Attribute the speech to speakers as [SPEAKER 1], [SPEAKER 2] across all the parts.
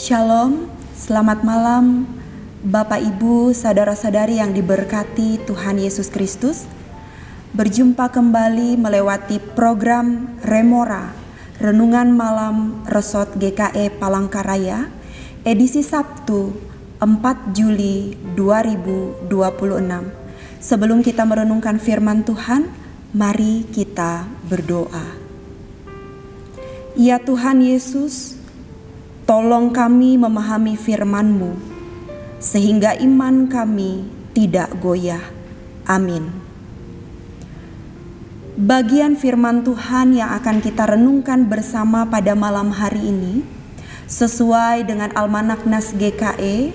[SPEAKER 1] Shalom, selamat malam Bapak Ibu, saudara-saudari yang diberkati Tuhan Yesus Kristus. Berjumpa kembali melewati program Remora, Renungan Malam Resort GKE Palangkaraya, edisi Sabtu 4 Juli 2026. Sebelum kita merenungkan firman Tuhan, mari kita berdoa. Ya Tuhan Yesus, tolong kami memahami firman-Mu, sehingga iman kami tidak goyah. Amin. Bagian firman Tuhan yang akan kita renungkan bersama pada malam hari ini, sesuai dengan Almanak Nas GKE,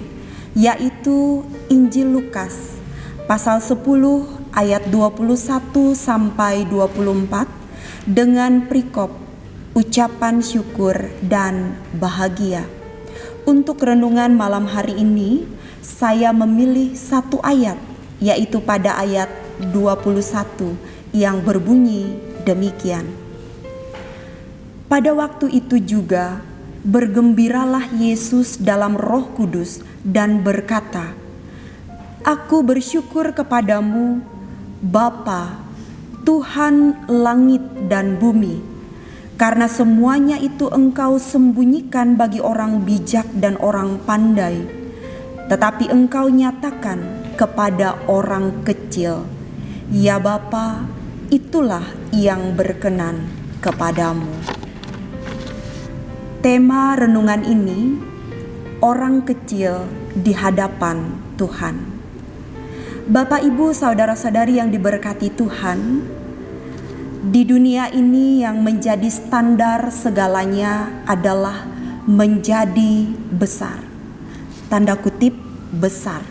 [SPEAKER 1] yaitu Injil Lukas, pasal 10 ayat 21 sampai 24, dengan perikop ucapan syukur dan bahagia. Untuk renungan malam hari ini, saya memilih satu ayat, yaitu pada ayat 21 yang berbunyi demikian. Pada waktu itu juga, bergembiralah Yesus dalam Roh Kudus dan berkata, "Aku bersyukur kepadamu, Bapa, Tuhan langit dan bumi, karena semuanya itu Engkau sembunyikan bagi orang bijak dan orang pandai, tetapi Engkau nyatakan kepada orang kecil. Ya Bapa, itulah yang berkenan kepadamu." Tema renungan ini, orang kecil di hadapan Tuhan. Bapak, Ibu, saudara-saudari yang diberkati Tuhan, di dunia ini yang menjadi standar segalanya adalah menjadi besar. Tanda kutip besar.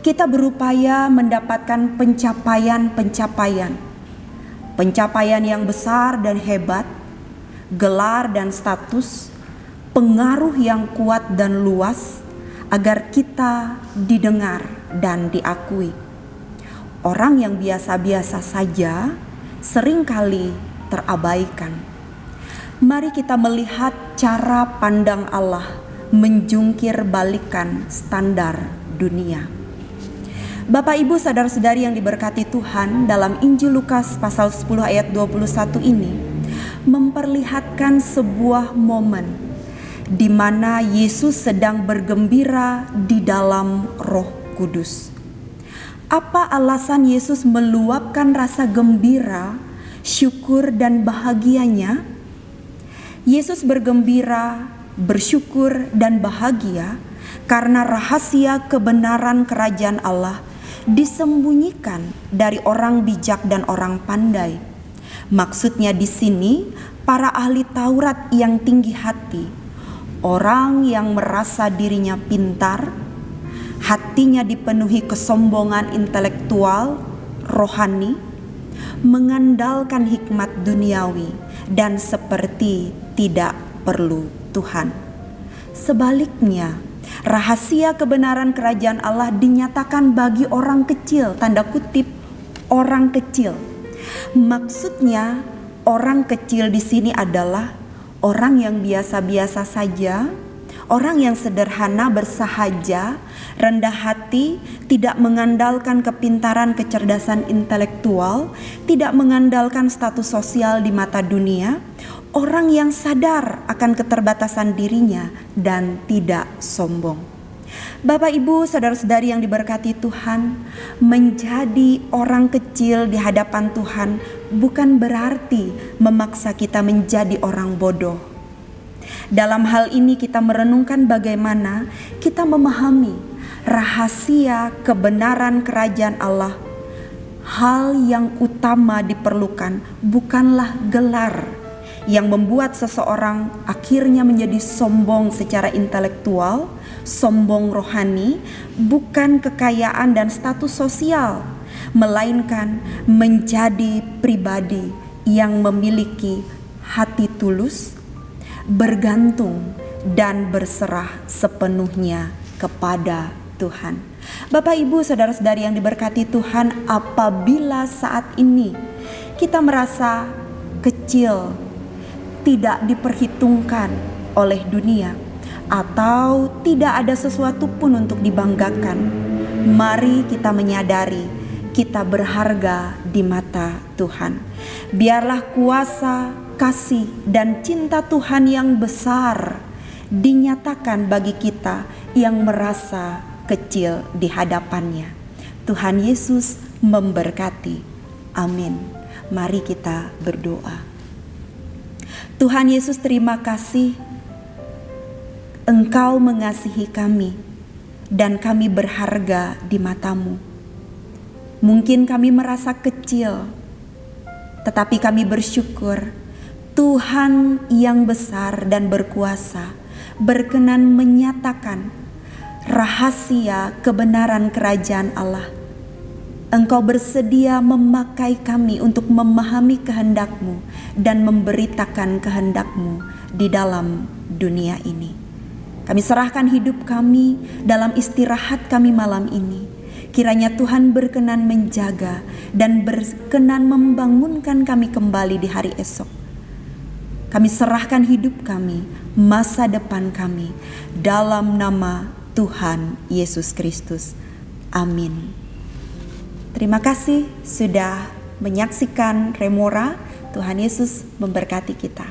[SPEAKER 1] Kita berupaya mendapatkan pencapaian yang besar dan hebat, gelar dan status, pengaruh yang kuat dan luas, agar kita didengar dan diakui. Orang yang biasa-biasa saja seringkali terabaikan. Mari kita melihat cara pandang Allah menjungkir balikan standar dunia. Bapak, Ibu, saudara-saudari yang diberkati Tuhan, dalam Injil Lukas pasal 10 ayat 21 ini memperlihatkan sebuah momen di mana Yesus sedang bergembira di dalam Roh Kudus. Apa alasan Yesus meluapkan rasa gembira, syukur, dan bahagianya? Yesus bergembira, bersyukur, dan bahagia karena rahasia kebenaran kerajaan Allah disembunyikan dari orang bijak dan orang pandai. Maksudnya di sini para ahli Taurat yang tinggi hati, orang yang merasa dirinya pintar, hatinya dipenuhi kesombongan intelektual, rohani, mengandalkan hikmat duniawi, dan seperti tidak perlu Tuhan. Sebaliknya, rahasia kebenaran kerajaan Allah dinyatakan bagi orang kecil, tanda kutip orang kecil. Maksudnya orang kecil di sini adalah orang yang biasa-biasa saja, orang yang sederhana, bersahaja, rendah hati, tidak mengandalkan kepintaran, kecerdasan intelektual, tidak mengandalkan status sosial di mata dunia, orang yang sadar akan keterbatasan dirinya dan tidak sombong. Bapak, Ibu, saudara-saudari yang diberkati Tuhan, menjadi orang kecil di hadapan Tuhan bukan berarti memaksa kita menjadi orang bodoh. Dalam hal ini kita merenungkan bagaimana kita memahami rahasia kebenaran kerajaan Allah. Hal yang utama diperlukan bukanlah gelar yang membuat seseorang akhirnya menjadi sombong secara intelektual, sombong rohani, bukan kekayaan dan status sosial, melainkan menjadi pribadi yang memiliki hati tulus, bergantung dan berserah sepenuhnya kepada Tuhan. Bapak, Ibu, saudara-saudari yang diberkati Tuhan, apabila saat ini kita merasa kecil, tidak diperhitungkan oleh dunia, atau tidak ada sesuatu pun untuk dibanggakan, mari kita menyadari kita berharga di mata Tuhan. Biarlah kuasa, kasih, dan cinta Tuhan yang besar dinyatakan bagi kita yang merasa kecil di hadapannya. Tuhan Yesus memberkati. Amin. Mari kita berdoa. Tuhan Yesus, terima kasih Engkau mengasihi kami dan kami berharga di mata-Mu. Mungkin kami merasa kecil, tetapi kami bersyukur Tuhan yang besar dan berkuasa berkenan menyatakan rahasia kebenaran kerajaan Allah. Engkau bersedia memakai kami untuk memahami kehendak-Mu dan memberitakan kehendak-Mu di dalam dunia ini. Kami serahkan hidup kami dalam istirahat kami malam ini. Kiranya Tuhan berkenan menjaga dan berkenan membangunkan kami kembali di hari esok. Kami serahkan hidup kami, masa depan kami, dalam nama Tuhan Yesus Kristus. Amin. Terima kasih sudah menyaksikan Remora. Tuhan Yesus memberkati kita.